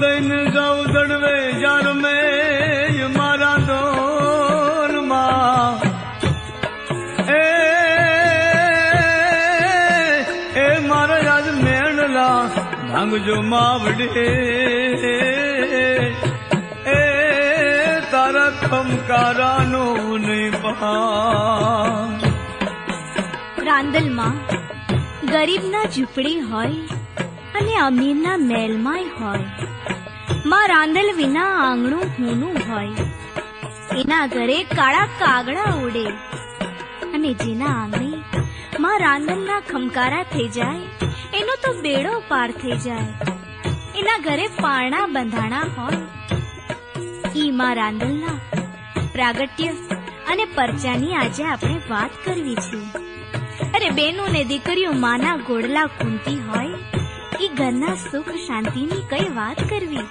दिन जाऊ दड़वे जार में मारा दोन मां ए मारा याद मेणला भांग जो मावड़े ए तारा खमकारा नो नहीं पहा रांदल मां गरीब ना झूपड़ी होय અને અમીર ના મહેલમાંય હોય. માં રાંદલ વિના આંગણું હૂનું હોય. એના ઘરે કાળા કાગડા ઉડે અને જેના આંગણે માં રાંદલના ખમકારા થઈ જાય એનો તો બેડો પાર થઈ જાય. એના ઘરે પારણા બંધાણા હોય. ઈ માં રાંદલના પ્રાગટ્ય અને પરચાની આજે આપણે વાત કરવી છે. અરે બેનો ને દીકરીઓ માના ગોડલા કૂંતી હોય ઈ ઘરના સુખ શાંતિની કઈ વાત કરવી.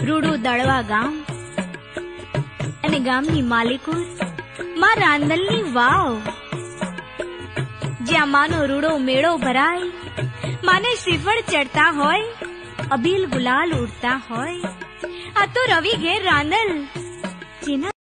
રૂડું દળવા ગામ અને ગામની માલિકો માં રાંદલની વાવ જ્યાં માનો રૂડો મેળો ભરાય, માને શ્રીફળ ચડતા હોય, અબીલ ગુલાલ ઉડતા હોય. આ તો રવિ ઘેર રાંદલ જેના